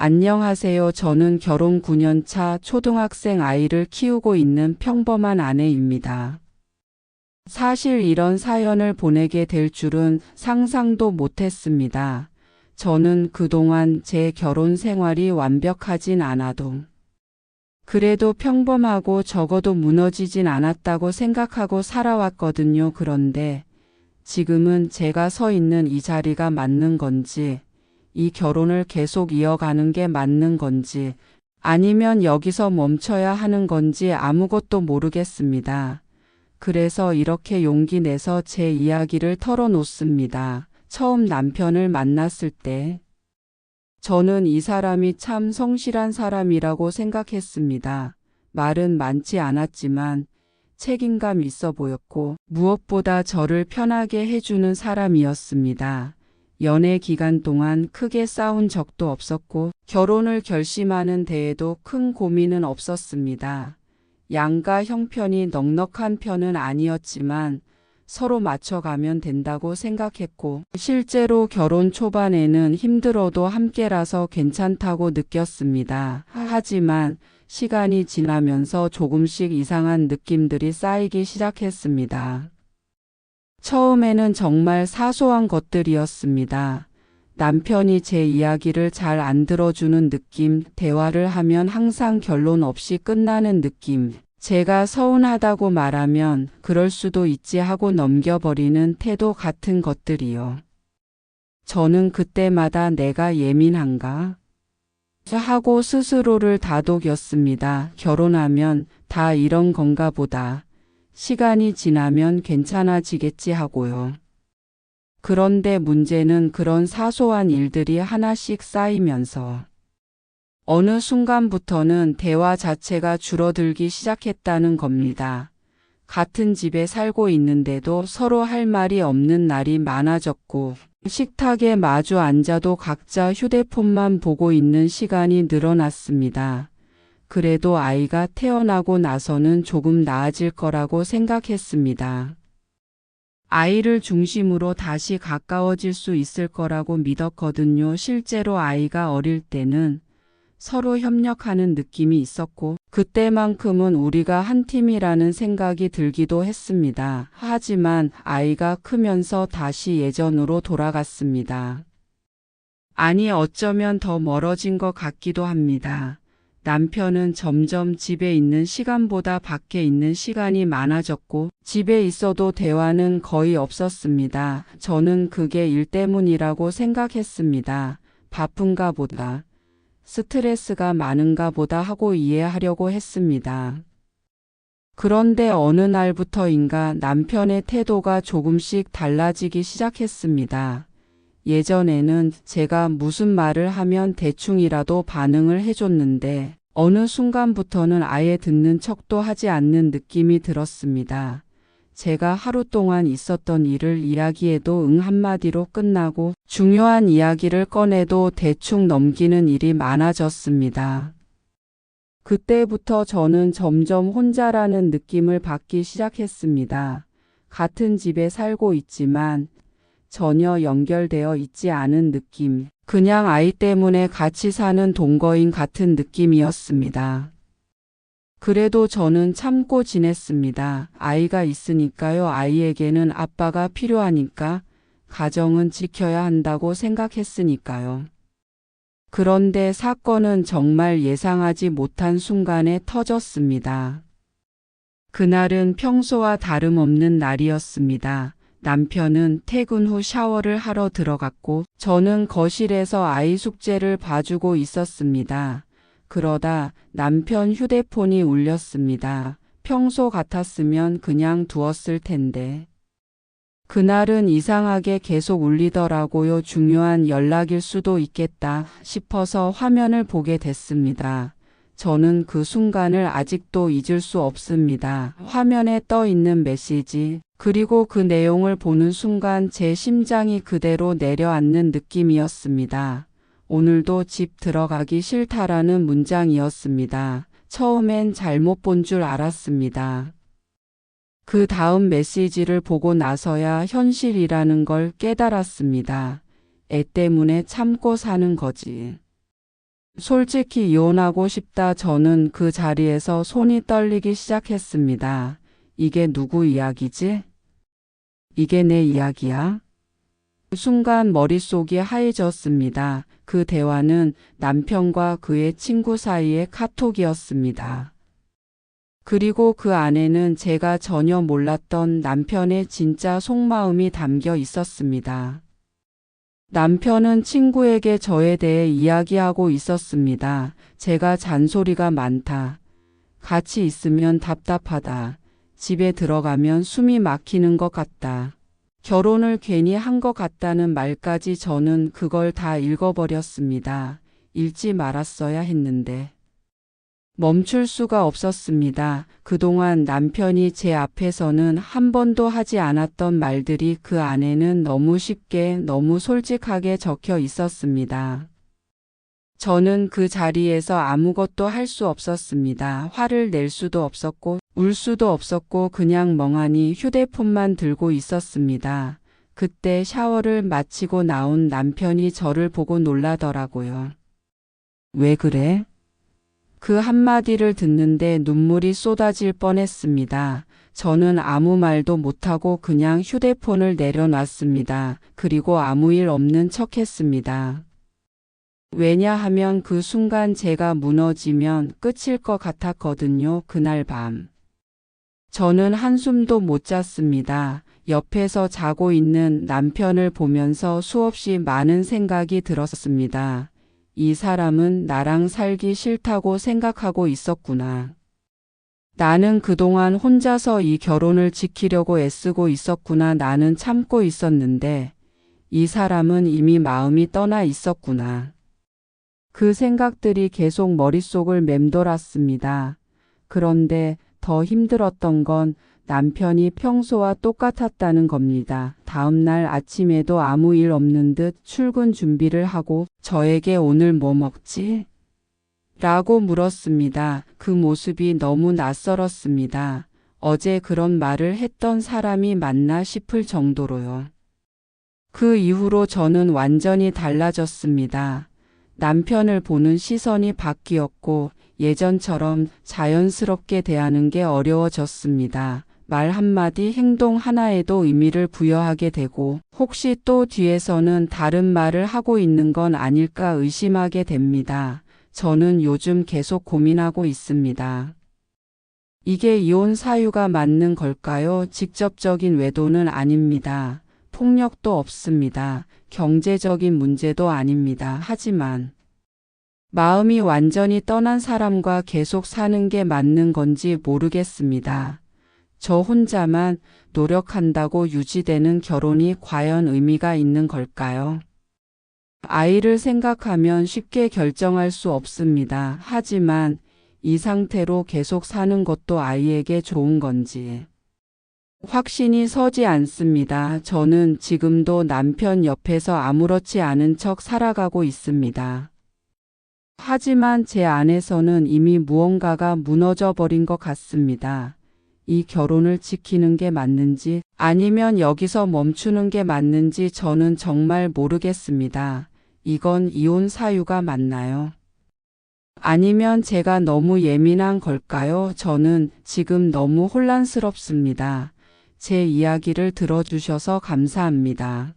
안녕하세요. 저는 결혼 9년 차 초등학생 아이를 키우고 있는 평범한 아내입니다. 사실 이런 사연을 보내게 될 줄은 상상도 못했습니다. 저는 그동안 제 결혼 생활이 완벽하진 않아도 그래도 평범하고 적어도 무너지진 않았다고 생각하고 살아왔거든요. 그런데 지금은 제가 서 있는 이 자리가 맞는 건지, 이 결혼을 계속 이어가는 게 맞는 건지, 아니면 여기서 멈춰야 하는 건지 아무것도 모르겠습니다. 그래서 이렇게 용기 내서 제 이야기를 털어놓습니다. 처음 남편을 만났을 때 저는 이 사람이 참 성실한 사람이라고 생각했습니다. 말은 많지 않았지만 책임감 있어 보였고 무엇보다 저를 편하게 해주는 사람이었습니다. 연애 기간 동안 크게 싸운 적도 없었고 결혼을 결심하는 데에도 큰 고민은 없었습니다. 양가 형편이 넉넉한 편은 아니었지만 서로 맞춰가면 된다고 생각했고 실제로 결혼 초반에는 힘들어도 함께라서 괜찮다고 느꼈습니다. 하지만 시간이 지나면서 조금씩 이상한 느낌들이 쌓이기 시작했습니다. 처음에는 정말 사소한 것들이었습니다. 남편이 제 이야기를 잘 안 들어주는 느낌, 대화를 하면 항상 결론 없이 끝나는 느낌, 제가 서운하다고 말하면 그럴 수도 있지 하고 넘겨버리는 태도 같은 것들이요. 저는 그때마다 내가 예민한가? 하고 스스로를 다독였습니다. 결혼하면 다 이런 건가 보다. 시간이 지나면 괜찮아지겠지 하고요. 그런데 문제는 그런 사소한 일들이 하나씩 쌓이면서 어느 순간부터는 대화 자체가 줄어들기 시작했다는 겁니다. 같은 집에 살고 있는데도 서로 할 말이 없는 날이 많아졌고 식탁에 마주 앉아도 각자 휴대폰만 보고 있는 시간이 늘어났습니다. 그래도 아이가 태어나고 나서는 조금 나아질 거라고 생각했습니다. 아이를 중심으로 다시 가까워질 수 있을 거라고 믿었거든요. 실제로 아이가 어릴 때는 서로 협력하는 느낌이 있었고 그때만큼은 우리가 한 팀이라는 생각이 들기도 했습니다. 하지만 아이가 크면서 다시 예전으로 돌아갔습니다. 아니 어쩌면 더 멀어진 것 같기도 합니다. 남편은 점점 집에 있는 시간보다 밖에 있는 시간이 많아졌고 집에 있어도 대화는 거의 없었습니다. 저는 그게 일 때문이라고 생각했습니다. 바쁜가 보다. 스트레스가 많은가 보다 하고 이해하려고 했습니다. 그런데 어느 날부터인가 남편의 태도가 조금씩 달라지기 시작했습니다. 예전에는 제가 무슨 말을 하면 대충이라도 반응을 해줬는데 어느 순간부터는 아예 듣는 척도 하지 않는 느낌이 들었습니다. 제가 하루 동안 있었던 일을 이야기해도 응 한마디로 끝나고 중요한 이야기를 꺼내도 대충 넘기는 일이 많아졌습니다. 그때부터 저는 점점 혼자라는 느낌을 받기 시작했습니다. 같은 집에 살고 있지만 전혀 연결되어 있지 않은 느낌, 그냥 아이 때문에 같이 사는 동거인 같은 느낌이었습니다. 그래도 저는 참고 지냈습니다. 아이가 있으니까요. 아이에게는 아빠가 필요하니까, 가정은 지켜야 한다고 생각했으니까요. 그런데 사건은 정말 예상하지 못한 순간에 터졌습니다. 그날은 평소와 다름없는 날이었습니다. 남편은 퇴근 후 샤워를 하러 들어갔고 저는 거실에서 아이 숙제를 봐주고 있었습니다. 그러다 남편 휴대폰이 울렸습니다. 평소 같았으면 그냥 두었을 텐데. 그날은 이상하게 계속 울리더라고요. 중요한 연락일 수도 있겠다 싶어서 화면을 보게 됐습니다. 저는 그 순간을 아직도 잊을 수 없습니다. 화면에 떠 있는 메시지, 그리고 그 내용을 보는 순간 제 심장이 그대로 내려앉는 느낌이었습니다. 오늘도 집 들어가기 싫다라는 문장이었습니다. 처음엔 잘못 본 줄 알았습니다. 그 다음 메시지를 보고 나서야 현실이라는 걸 깨달았습니다. 애 때문에 참고 사는 거지. 솔직히 이혼하고 싶다. 저는 그 자리에서 손이 떨리기 시작했습니다. 이게 누구 이야기지? 이게 내 이야기야? 순간 머릿속이 하얘졌습니다. 그 대화는 남편과 그의 친구 사이의 카톡이었습니다. 그리고 그 안에는 제가 전혀 몰랐던 남편의 진짜 속마음이 담겨 있었습니다. 남편은 친구에게 저에 대해 이야기하고 있었습니다. 제가 잔소리가 많다. 같이 있으면 답답하다. 집에 들어가면 숨이 막히는 것 같다. 결혼을 괜히 한 것 같다는 말까지. 저는 그걸 다 읽어버렸습니다. 읽지 말았어야 했는데. 멈출 수가 없었습니다. 그동안 남편이 제 앞에서는 한 번도 하지 않았던 말들이 그 안에는 너무 쉽게, 너무 솔직하게 적혀 있었습니다. 저는 그 자리에서 아무것도 할 수 없었습니다. 화를 낼 수도 없었고, 울 수도 없었고, 그냥 멍하니 휴대폰만 들고 있었습니다. 그때 샤워를 마치고 나온 남편이 저를 보고 놀라더라고요. 왜 그래? 그 한마디를 듣는데 눈물이 쏟아질 뻔했습니다. 저는 아무 말도 못하고 그냥 휴대폰을 내려놨습니다. 그리고 아무 일 없는 척했습니다. 왜냐하면 그 순간 제가 무너지면 끝일 것 같았거든요. 그날 밤. 저는 한숨도 못 잤습니다. 옆에서 자고 있는 남편을 보면서 수없이 많은 생각이 들었습니다. 이 사람은 나랑 살기 싫다고 생각하고 있었구나. 나는 그동안 혼자서 이 결혼을 지키려고 애쓰고 있었구나. 나는 참고 있었는데 이 사람은 이미 마음이 떠나 있었구나. 그 생각들이 계속 머릿속을 맴돌았습니다. 그런데 더 힘들었던 건 남편이 평소와 똑같았다는 겁니다. 다음날 아침에도 아무 일 없는 듯 출근 준비를 하고 저에게 오늘 뭐 먹지? 라고 물었습니다. 그 모습이 너무 낯설었습니다. 어제 그런 말을 했던 사람이 맞나 싶을 정도로요. 그 이후로 저는 완전히 달라졌습니다. 남편을 보는 시선이 바뀌었고 예전처럼 자연스럽게 대하는 게 어려워졌습니다. 말 한마디, 행동 하나에도 의미를 부여하게 되고 혹시 또 뒤에서는 다른 말을 하고 있는 건 아닐까 의심하게 됩니다. 저는 요즘 계속 고민하고 있습니다. 이게 이혼 사유가 맞는 걸까요? 직접적인 외도는 아닙니다. 폭력도 없습니다. 경제적인 문제도 아닙니다. 하지만 마음이 완전히 떠난 사람과 계속 사는 게 맞는 건지 모르겠습니다. 저 혼자만 노력한다고 유지되는 결혼이 과연 의미가 있는 걸까요? 아이를 생각하면 쉽게 결정할 수 없습니다. 하지만 이 상태로 계속 사는 것도 아이에게 좋은 건지 확신이 서지 않습니다. 저는 지금도 남편 옆에서 아무렇지 않은 척 살아가고 있습니다. 하지만 제 안에서는 이미 무언가가 무너져 버린 것 같습니다. 이 결혼을 지키는 게 맞는지 아니면 여기서 멈추는 게 맞는지 저는 정말 모르겠습니다. 이건 이혼 사유가 맞나요? 아니면 제가 너무 예민한 걸까요? 저는 지금 너무 혼란스럽습니다. 제 이야기를 들어주셔서 감사합니다.